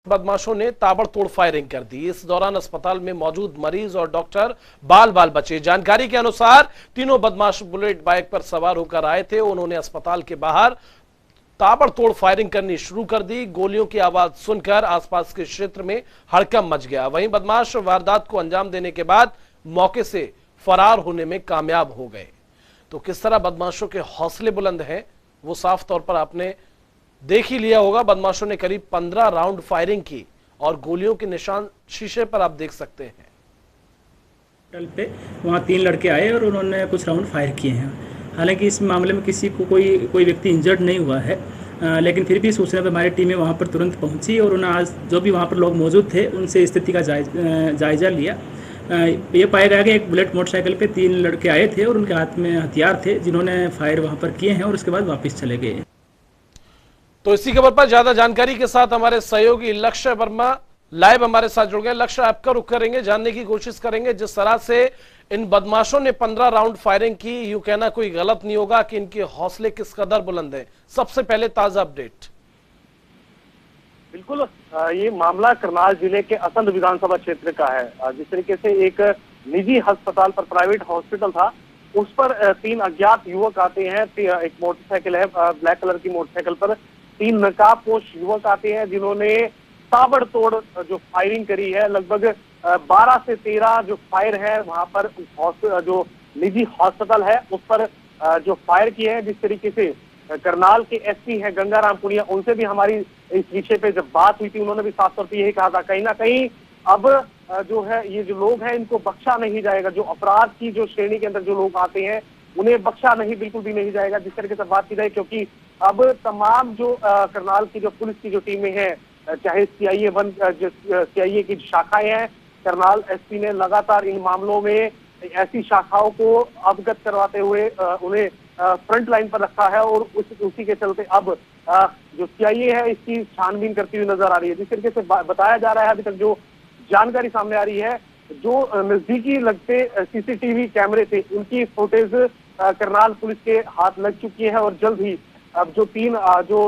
बदमाशों ने ताबड़तोड़ फायरिंग कर दी। इस दौरान अस्पताल में मौजूद मरीज और डॉक्टर बाल बाल बचे। जानकारी के अनुसार तीनों बदमाश बुलेट बाइक पर सवार होकर आए थे। उन्होंने अस्पताल के बाहर ताबड़तोड़ फायरिंग करनी शुरू कर दी। गोलियों की आवाज सुनकर आसपास के क्षेत्र में हड़कंप मच गया। वहीं बदमाश वारदात को अंजाम देने के बाद मौके से फरार होने में कामयाब हो गए। तो किस तरह बदमाशों के हौसले बुलंद हैं वो साफ तौर पर आपने देख ही लिया होगा। बदमाशों ने करीब 15 राउंड फायरिंग की और गोलियों के निशान शीशे पर आप देख सकते हैं। पे वहाँ 3 लड़के आए और उन्होंने कुछ राउंड फायर किए हैं। हालांकि इस मामले में किसी को कोई व्यक्ति इंजर्ड नहीं हुआ है, लेकिन फिर भी सूचना पर हमारी टीमें वहाँ पर तुरंत पहुँची और उन्होंने आज जो भी वहाँ पर लोग मौजूद थे उनसे स्थिति का जायजा लिया। ये पाया गया कि एक बुलेट मोटरसाइकिल पे 3 लड़के आए थे और उनके हाथ में हथियार थे जिन्होंने फायर वहाँ पर किए हैं और उसके बाद वापस चले गए। तो इसी खबर पर ज्यादा जानकारी के साथ हमारे सहयोगी लक्ष्य वर्मा लाइव हमारे साथ जुड़ गए। लक्ष्य, आपका रुख करेंगे, जानने की कोशिश करेंगे जिस तरह से इन बदमाशों ने 15 राउंड फायरिंग की, यूं कहना कोई गलत नहीं होगा कि इनके हौसले किस कदर बुलंद हैं। सबसे पहले ताजा अपडेट। बिल्कुल, ये मामला करनाल जिले के असंध विधानसभा क्षेत्र का है। जिस तरीके से एक निजी अस्पताल पर, प्राइवेट हॉस्पिटल था, उस पर 3 अज्ञात युवक आते हैं। एक मोटरसाइकिल है, ब्लैक कलर की मोटरसाइकिल पर 3 नकाबपोश युवक आते हैं जिन्होंने ताबड़तोड़ जो फायरिंग करी है। लगभग 12 से 13 जो फायर है वहां पर जो निजी अस्पताल है उस पर जो फायर किए हैं। जिस तरीके से करनाल के एसपी हैं गंगाराम पुनिया, उनसे भी हमारी इस विषय पे जब बात हुई थी, उन्होंने भी साफ तौर पर यही कहा था कहीं ना कहीं अब जो है ये जो लोग हैं इनको बख्शा नहीं जाएगा। जो अपराध की जो श्रेणी के अंदर जो लोग आते हैं उन्हें बख्शा नहीं, बिल्कुल भी नहीं जाएगा। जिस तरीके से बात की जाए, क्योंकि अब तमाम जो करनाल की जो पुलिस की जो टीमें हैं, चाहे सीआईए की शाखाएं हैं, करनाल एसपी ने लगातार इन मामलों में ऐसी शाखाओं को अवगत करवाते हुए उन्हें फ्रंट लाइन पर रखा है और उसी के चलते अब जो सीआईए है इसकी छानबीन करती हुई नजर आ रही है। जिस तरीके से बताया जा रहा है, अभी तक जो जानकारी सामने आ रही है, जो नजदीकी लगते सीसीटीवी कैमरे थे उनकी फुटेज करनाल पुलिस के हाथ लग चुकी है और जल्द ही अब जो 3 जो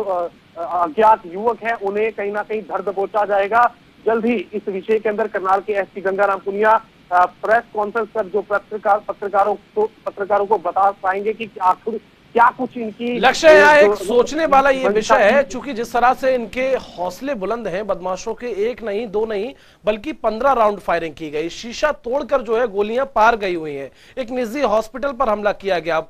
अज्ञात युवक हैं उन्हें कहीं ना कहीं धर दबोचा जाएगा। जल्द ही इस विषय के अंदर करनाल के SP Gangaram Punia press conference कर जो पत्रकारों को बता पाएंगे कि आखिर क्या कुछ इनकी लक्ष्य। यहाँ एक सोचने वाला ये विषय है, चूंकि जिस तरह से इनके हौसले बुलंद हैं, बदमाशों के 1 नहीं 2 नहीं बल्कि 15 राउंड फायरिंग की गई, शीशा तोड़कर जो है गोलियां पार गई हुई हैं। एक निजी हॉस्पिटल पर हमला किया गया।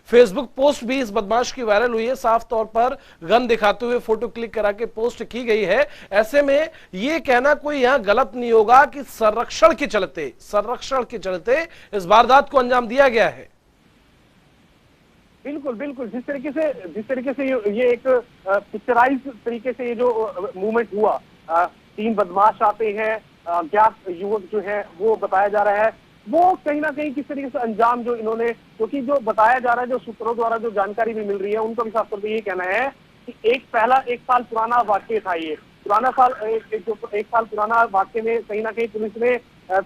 फेसबुक पोस्ट भी इस बदमाश की वायरल हुई है, साफ तौर पर गन दिखाते हुए फोटो क्लिक करा के पोस्ट की गई है। ऐसे में ये कहना कोई यहाँ गलत नहीं होगा कि संरक्षण के चलते इस वारदात को अंजाम दिया गया है। बिल्कुल बिल्कुल, जिस तरीके से ये एक पिक्चराइज तरीके से ये जो मूवमेंट हुआ, 3 बदमाश आते हैं, अज्ञात युवक जो है वो बताया जा रहा है, वो कहीं ना कहीं किस तरीके से अंजाम जो इन्होंने, क्योंकि जो बताया जा रहा है, जो सूत्रों द्वारा जो जानकारी भी मिल रही है, उनका भी साफ तौर पर यही कहना है कि एक साल पुराना वाक्य था। ये एक साल पुराना वाक्य में कहीं ना कहीं पुलिस ने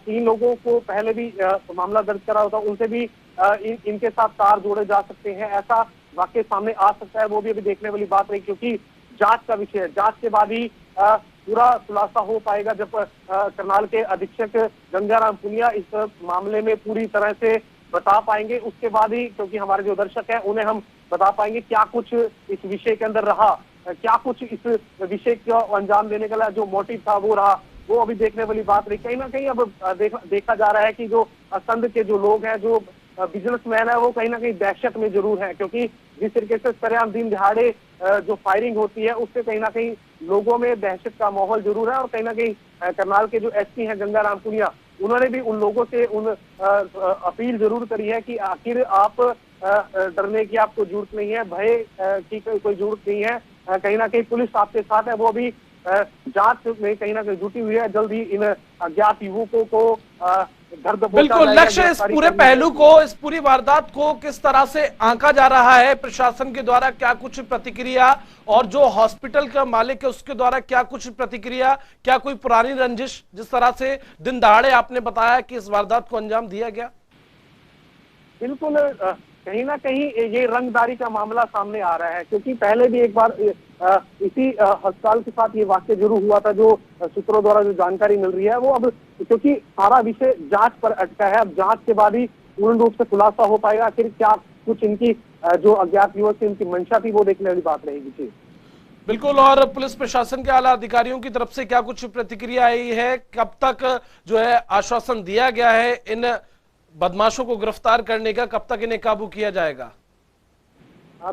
3 लोगों को पहले भी मामला दर्ज करा होता, उनसे भी इनके साथ तार जोड़े जा सकते हैं, ऐसा वाक्य सामने आ सकता है। वो भी अभी देखने वाली बात रही, क्योंकि जांच का विषय है। जांच के बाद ही पूरा खुलासा हो पाएगा, जब करनाल के अधीक्षक गंगाराम पुनिया इस मामले में पूरी तरह से बता पाएंगे। उसके बाद ही, क्योंकि हमारे जो दर्शक हैं उन्हें हम बता पाएंगे क्या कुछ इस विषय के अंदर रहा, क्या कुछ इस विषय को अंजाम देने का जो मोटिव था वो रहा। वो अभी देखने वाली बात रही। कहीं ना कहीं अब देखा जा रहा है कि जो असंध के जो लोग हैं, जो बिजनेसमैन है, वो कहीं ना कहीं दहशत में जरूर है, क्योंकि जिस तरीके से सरेआम दिन दिहाड़े जो फायरिंग होती है उससे कहीं ना कहीं लोगों में दहशत का माहौल जरूर है। और कहीं ना कहीं करनाल के जो एसपी हैं गंगाराम पुनिया, उन्होंने भी उन लोगों से अपील जरूर करी है कि आखिर आप डरने की आपको जरूरत नहीं है, भय की कोई जरूरत नहीं है। कहीं ना कहीं पुलिस आपके साथ है, वो भी जांच में कहीं ना कहीं जुटी हुई है। जल्द ही इन अज्ञात युवकों को बिल्कुल लक्ष्य, इस पूरे पहलू को, इस पूरी वारदात को किस तरह से आंका जा रहा है प्रशासन के द्वारा, क्या कुछ प्रतिक्रिया, और जो हॉस्पिटल का मालिक है उसके द्वारा क्या कुछ प्रतिक्रिया, क्या कोई पुरानी रंजिश, जिस तरह से दिन दहाड़े आपने बताया कि इस वारदात को अंजाम दिया गया? बिल्कुल, कहीं ना कहीं ये रंगदारी का मामला सामने आ रहा है, क्योंकि पहले भी एक बार इसी अस्पताल के साथ ये वाक्य जरूर हुआ था, जो सूत्रों द्वारा जो जानकारी मिल रही है वो अब, क्योंकि सारा विषय जांच पर अटका है, अब जांच के बाद ही पूर्ण रूप से खुलासा हो पाएगा। आखिर क्या कुछ इनकी जो अज्ञात युवक की उनकी मंशा थी वो देखने वाली बात रहेगी। जी बिल्कुल। और पुलिस प्रशासन के आला अधिकारियों की तरफ से क्या कुछ प्रतिक्रिया आई है, कब तक जो है आश्वासन दिया गया है इन बदमाशों को गिरफ्तार करने का, कब तक इन्हें काबू किया जाएगा?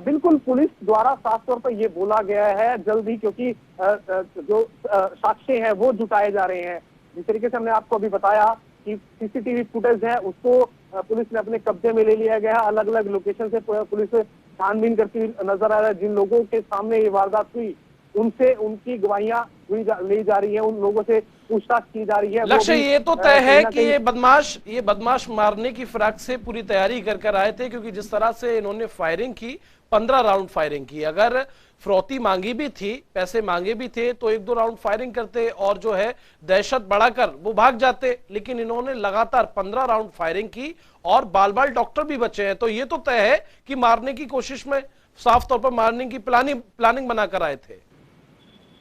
बिल्कुल, पुलिस द्वारा साफ तौर पर यह बोला गया है जल्द ही, क्योंकि जो साक्ष्य हैं वो जुटाए जा रहे हैं। जिस तरीके से हमने आपको अभी बताया कि सीसीटीवी फुटेज है उसको पुलिस ने अपने कब्जे में ले लिया गया है। अलग अलग लोकेशन से पुलिस छानबीन करती हुई नजर आ रहा है। जिन लोगों के सामने ये वारदात हुई उनसे उनकी गवाहियां ली जा रही है, उन लोगों से पूछताछ की जा रही है। लक्ष्य ये तो तय है कि ये बदमाश मारने की फिराक से पूरी तैयारी कर आए थे, क्योंकि जिस तरह से इन्होंने फायरिंग की, 15 राउंड फायरिंग की। अगर फ्रौती मांगी भी थी, पैसे मांगे भी थे, तो 1-2 राउंड फायरिंग करते और जो है दहशत बढ़ाकर वो भाग जाते, लेकिन इन्होंने लगातार 15 राउंड फायरिंग की और बाल बाल डॉक्टर भी बचे हैं। तो ये तो तय है कि मारने की कोशिश में, साफ तौर पर मारने की प्लानिंग बनाकर आए थे।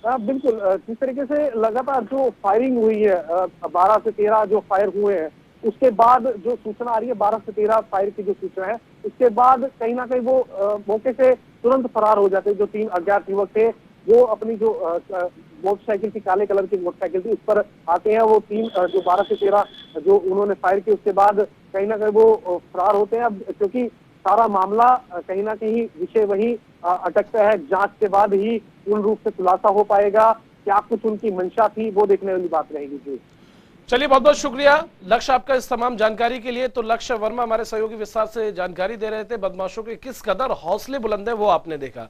बिल्कुल, जिस तरीके से लगातार जो फायरिंग हुई है, 12 से 13 जो फायर हुए हैं, उसके बाद जो सूचना आ रही है 12 से 13 फायर की जो सूचना है, उसके बाद कहीं ना कहीं वो मौके से तुरंत फरार हो जाते। जो 3 अज्ञात युवक थे वो अपनी जो मोटरसाइकिल थी, काले कलर की मोटरसाइकिल थी, उस पर आते हैं। वो 3 जो 12 से 13 जो उन्होंने फायर किए, उसके बाद कहीं ना कहीं वो फरार होते हैं। अब क्योंकि सारा मामला कहीं ना कहीं विषय वही अटकता है, जांच के बाद ही पूर्ण रूप से खुलासा हो पाएगा। क्या कुछ उनकी मंशा थी वो देखने वाली बात रहेगी। जी चलिए, बहुत बहुत शुक्रिया लक्ष्य आपका इस तमाम जानकारी के लिए। तो लक्ष्य वर्मा हमारे सहयोगी विस्तार से जानकारी दे रहे थे। बदमाशों के किस कदर हौसले बुलंद है वो आपने देखा।